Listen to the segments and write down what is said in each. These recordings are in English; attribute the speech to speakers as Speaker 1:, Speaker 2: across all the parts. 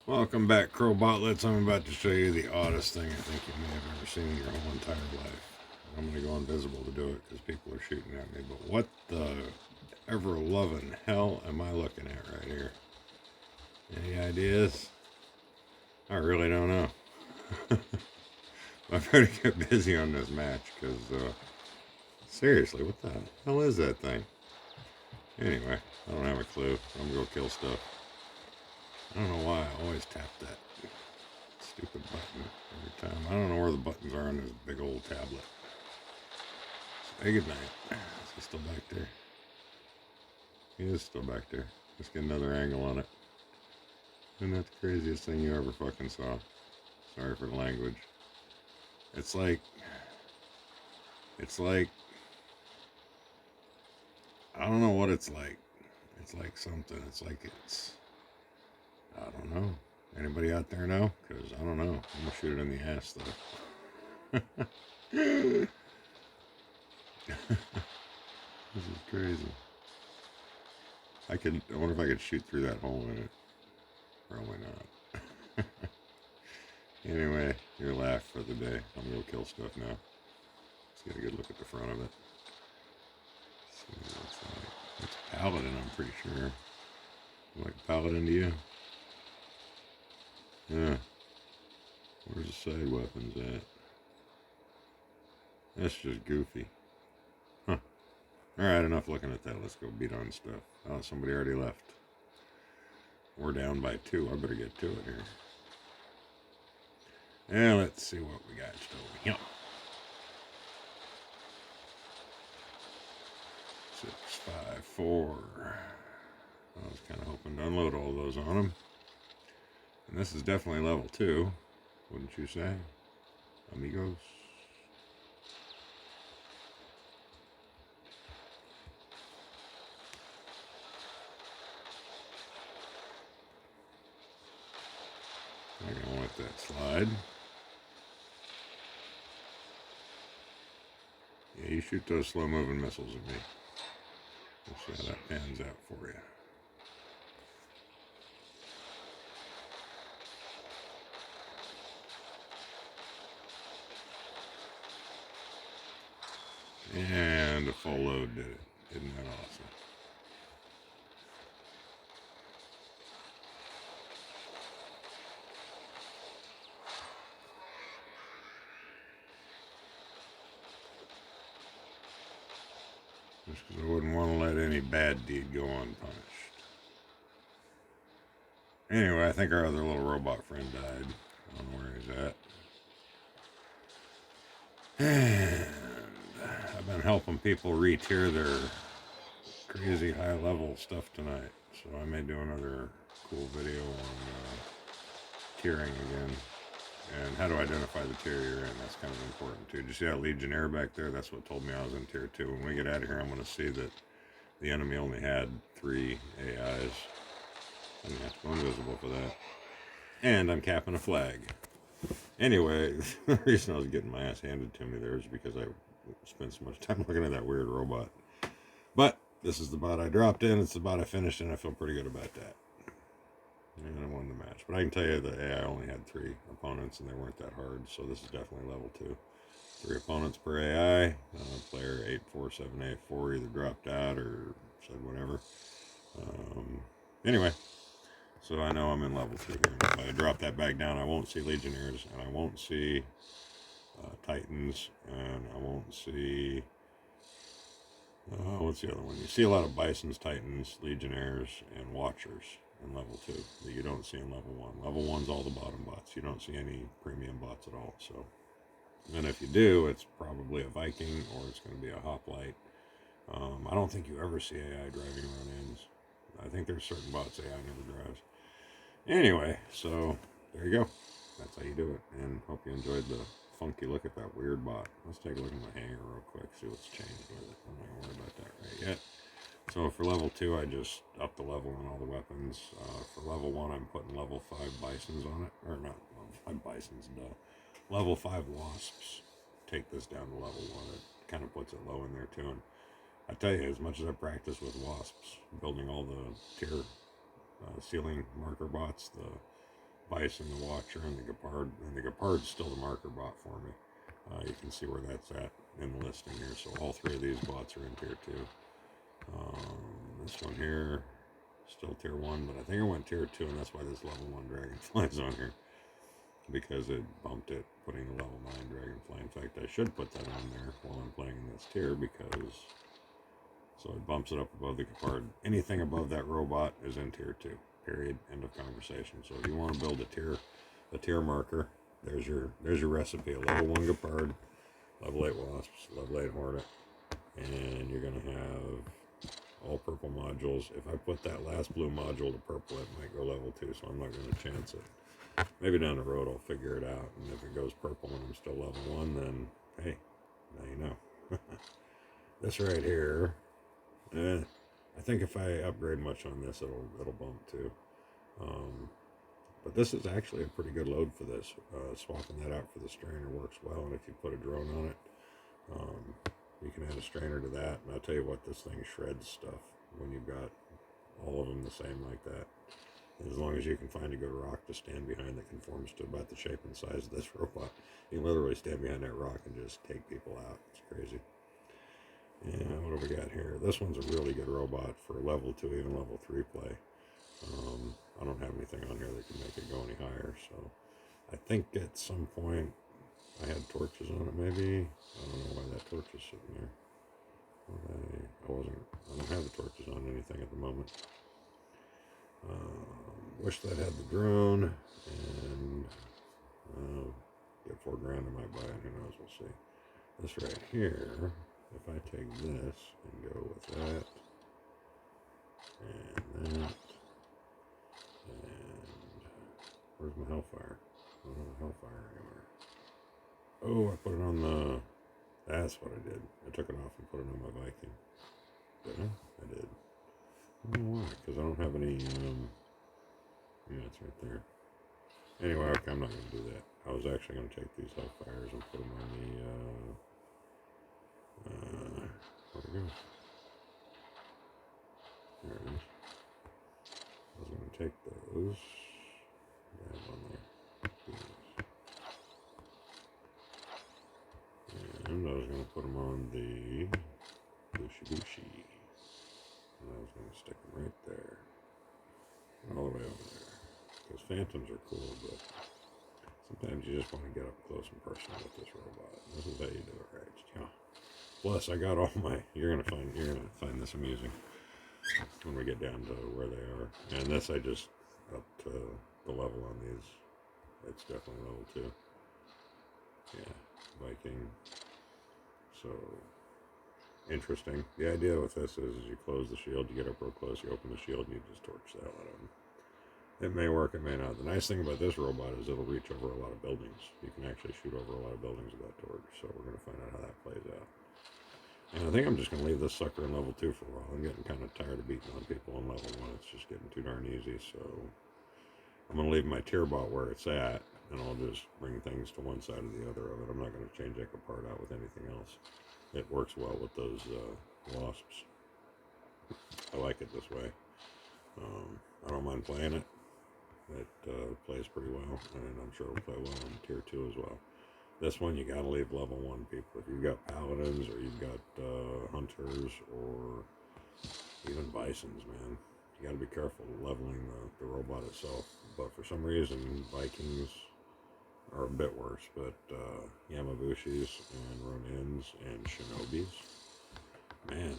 Speaker 1: Welcome back, Crowbotlets. I'm about to show you the oddest thing I think you may have ever seen in your whole entire life. I'm going to go invisible to do it because people are shooting at me. But what the ever-loving hell am I looking at right here? Any ideas? I really don't know. I better get busy on this match because, seriously, what the hell is that thing? Anyway, I don't have a clue. I'm going to go kill stuff. I don't know why I always tap that stupid button every time. I don't know where the buttons are on this big old tablet. Say goodnight. Is he still back there? He is still back there. Let's get another angle on it. Isn't that the craziest thing you ever fucking saw? Sorry for the language. It's like, I don't know what it's like. It's like something. I don't know. Anybody out there know? Because I don't know. I'm going to shoot it in the ass, though. This is crazy. I wonder if I could shoot through that hole in it. Probably not. Anyway, your laugh for the day. I'm gonna go kill stuff now. Let's get a good look at the front of it. See what it looks like. It's paladin, I'm pretty sure. Like paladin to you? Yeah. Where's the side weapons at? That's just goofy. Huh. Alright, enough looking at that. Let's go beat on stuff. Oh, somebody already left. We're down by 2. I better get to it here. And let's see what we got still. Yep. 6, 5, 4. I was kind of hoping to unload all those on them. And this is definitely level 2, wouldn't you say, amigos? I'm going to let that slide. Yeah, you shoot those slow-moving missiles at me. We'll see how that pans out for you. And a full load did it. Isn't that awesome? Just because I wouldn't want to let any bad deed go unpunished. Anyway, I think our other little robot friend died. I don't know where he's at. And I've been helping people re-tier their crazy high-level stuff tonight. So I may do another cool video on tiering again. And how to identify the tier you're in. That's kind of important too. Did you see that Legionnaire back there? That's what told me I was in tier 2. When we get out of here, I'm going to see that the enemy only had 3 AIs. I'm going to have to go invisible for that. And I'm capping a flag. Anyway, the reason I was getting my ass handed to me there is because I spent so much time looking at that weird robot. But this is the bot I dropped in. It's the bot I finished, and I feel pretty good about that. And I won the match. But I can tell you the AI only had 3 opponents, and they weren't that hard, so this is definitely level 2. 3 opponents per AI. Player 84784 either dropped out or said whatever. Anyway, so I know I'm in level 2 here. If I drop that back down, I won't see Legionnaires, and I won't see Titans, and I won't see... what's the other one? You see a lot of Bisons, Titans, Legionnaires, and Watchers in level 2 that you don't see in level 1. Level 1's all the bottom bots. You don't see any premium bots at all. So, and if you do, it's probably a Viking or it's going to be a hoplite. I don't think you ever see AI driving run-ins. I think there's certain bots AI never drives. Anyway, so there you go. That's how you do it. And hope you enjoyed the funky look at that weird bot. Let's take a look at my hangar real quick, see what's changed with it. I'm not going to worry about that right yet. So for level 2, I just upped the level on all the weapons. For level 1, I'm putting level 5 Bisons on it. Or not level 5 Bisons, duh. Level 5 Wasps. Take this down to level 1. It kind of puts it low in there too. And I tell you, as much as I practice with Wasps, building all the tier ceiling marker bots, the bison, the watcher, and the gepard. And the gepard's still the marker bot for me. You can see where that's at in the listing here. So all three of these bots are in tier 2. This one here, still tier 1, but I think I went tier 2, and that's why this level 1 dragonfly's on here. Because it bumped it, putting the level 9 dragonfly. In fact, I should put that on there while I'm playing in this tier, because so it bumps it up above the gepard. Anything above that robot is in tier 2. Period. End of conversation. So if you want to build a tier marker, there's your recipe. A level 1 gepard, level 8 wasps, level 8 hornet, and you're gonna have all purple modules. If I put that last blue module to purple, it might go level 2, so I'm not gonna chance it. Maybe down the road I'll figure it out, and if it goes purple and I'm still level 1, then hey, now you know. This right here, I think if I upgrade much on this, it'll bump too. But this is actually a pretty good load for this. Swapping that out for the strainer works well, and if you put a drone on it, you can add a strainer to that. And I'll tell you what, this thing shreds stuff when you've got all of them the same like that. As long as you can find a good rock to stand behind that conforms to about the shape and size of this robot, you can literally stand behind that rock and just take people out. It's crazy. And what have we got here? This one's a really good robot for level 2, even level 3 play. I don't have anything on here that can make it go any higher, so I think at some point I had torches on it, maybe. I don't know why that torch is sitting there. I don't have the torches on anything at the moment. Wish that had the drone, and get $4 grand I might buy it, who knows, we'll see. This right here, if I take this and go with that, and that, and where's my Hellfire? I don't have a Hellfire anywhere. Oh, I put it on the, that's what I did. I took it off and put it on my Viking. Did I? I did. I don't know why, because I don't have any, yeah, it's right there. Anyway, okay, I'm not going to do that. I was actually going to take these Hellfires and put them on the, where'd it go? There it is. I was going to take those, down on there. And I was going to put them on the Bushy. And I was going to stick them right there. All the way over there. Because phantoms are cool, but sometimes you just want to get up close and personal with this robot. This is how you do it right. Yeah. Plus, I got all my. You're gonna find this amusing when we get down to where they are. And this, I just upped the level on these. It's definitely level 2. Yeah, Viking. So interesting. The idea with this is you close the shield, you get up real close, you open the shield, and you just torch the hell out of them. It may work, it may not. The nice thing about this robot is it'll reach over a lot of buildings. You can actually shoot over a lot of buildings with that torch, so we're going to find out how that plays out. And I think I'm just going to leave this sucker in level 2 for a while. I'm getting kind of tired of beating on people on level 1. It's just getting too darn easy, so I'm going to leave my tier bot where it's at, and I'll just bring things to one side or the other of it. I'm not going to change that part out with anything else. It works well with those wasps. I like it this way. I don't mind playing it. It plays pretty well, and I'm sure it'll play well in tier 2 as well. This one, you gotta leave level 1 people. If you've got paladins, or you've got hunters, or even bisons, man, you gotta be careful leveling the robot itself. But for some reason, Vikings are a bit worse, but Yamabushis and Ronins and Shinobis, man,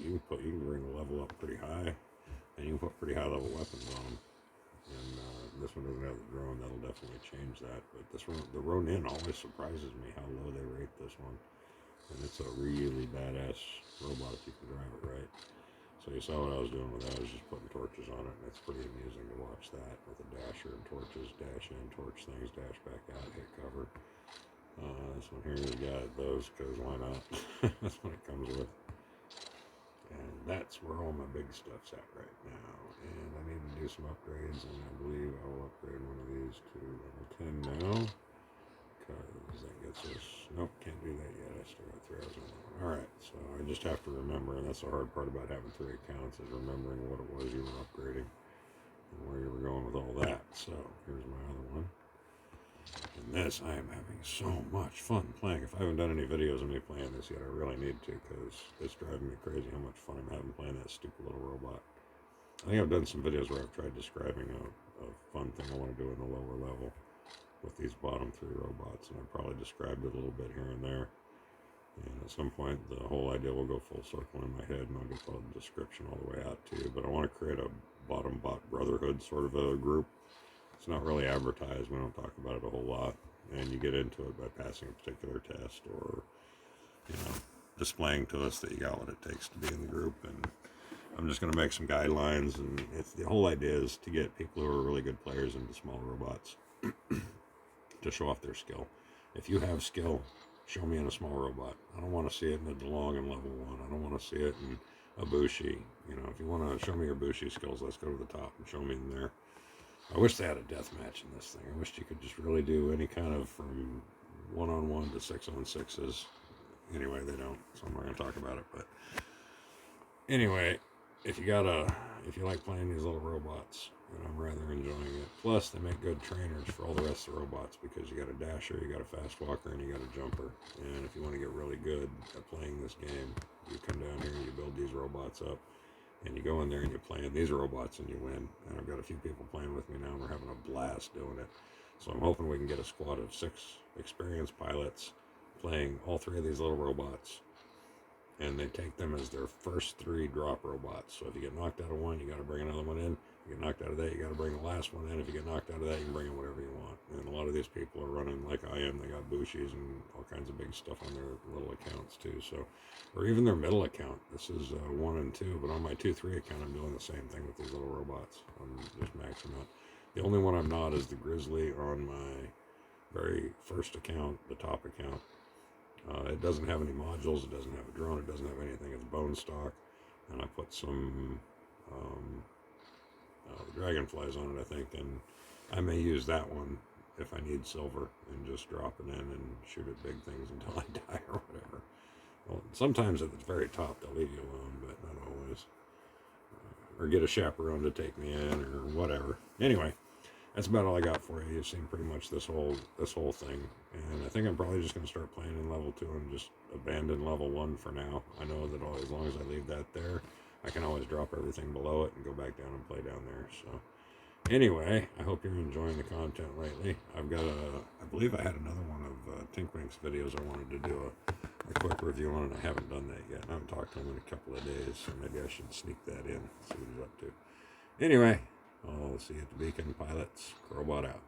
Speaker 1: you can bring the level up pretty high, and you can put pretty high level weapons on them. And this one doesn't have the drone. That'll definitely change that. But the Ronin always surprises me how low they rate this one. And it's a really badass robot if you can drive it right. So you saw what I was doing with that. I was just putting torches on it, and it's pretty amusing to watch that with a dasher and torches, dash in, torch things, dash back out, hit cover. This one here, you got those because why not? That's what it comes with. And that's where all my big stuff's at right now. And I need to do some upgrades, and I believe I will upgrade one of these to level 10 now. Because that gets us... Nope, can't do that yet. I still got 3 hours on that one. Alright, so I just have to remember, and that's the hard part about having 3 accounts, is remembering what it was you were upgrading and where you were going with all that. So here's my other this, I am having so much fun playing. If I haven't done any videos of me playing this yet, I really need to, because it's driving me crazy how much fun I'm having playing that stupid little robot. I think I've done some videos where I've tried describing a fun thing I want to do in the lower level with these bottom 3 robots, and I've probably described it a little bit here and there. And at some point, the whole idea will go full circle in my head, and I'll get the description all the way out to you. But I want to create a bottom bot brotherhood sort of a group. It's not really advertised. We don't talk about it a whole lot. And you get into it by passing a particular test or, displaying to us that you got what it takes to be in the group. And I'm just going to make some guidelines. And the whole idea is to get people who are really good players into small robots to show off their skill. If you have skill, show me in a small robot. I don't want to see it in the DeLong in level 1. I don't want to see it in a Bushi. If you want to show me your Bushi skills, let's go to the top and show me in there. I wish they had a death match in this thing. I wish you could just really do any kind of from 1-on-1 to 6-on-6s. Anyway, they don't, so I'm not going to talk about it. But anyway, if you like playing these little robots, and I'm rather enjoying it. Plus, they make good trainers for all the rest of the robots, because you got a dasher, you got a fast walker, and you got a jumper. And if you want to get really good at playing this game, you come down here and you build these robots up. And you go in there and you play in these robots and you win. And I've got a few people playing with me now, and we're having a blast doing it. So I'm hoping we can get a squad of 6 experienced pilots playing all 3 of these little robots. And they take them as their first 3 drop robots. So if you get knocked out of one, you got to bring another one in. If you get knocked out of that, you got to bring the last one in. If you get knocked out of that, you can bring in whatever you want. And a lot of these people are running like I am. They got Bushis and all kinds of big stuff on their little accounts too. So, or even their middle account. This is 1 and 2, but on my 2-3 account, I'm doing the same thing with these little robots. I'm just maxing out. The only one I'm not is the Grizzly on my very first account, the top account. It doesn't have any modules. It doesn't have a drone. It doesn't have anything. It's bone stock, and I put some dragonflies on it, I think, and I may use that one if I need silver and just drop it in and shoot at big things until I die or whatever. Well, sometimes at the very top they'll leave you alone, but not always. Or get a chaperone to take me in or whatever. Anyway, that's about all I got for you. You've seen pretty much this whole thing, and I think I'm probably just going to start playing in level 2 and just abandon level 1 for now. I know that as long as I leave that there, I can always drop everything below it and go back down and play down there. So anyway, I hope you're enjoying the content lately. I believe I had another one of Tinkwink's videos I wanted to do a quick review on, and I haven't done that yet. I haven't talked to him in a couple of days, so maybe I should sneak that in, see what he's up to. Anyway, I'll see you at the beacon. Pilots, Crowbot out.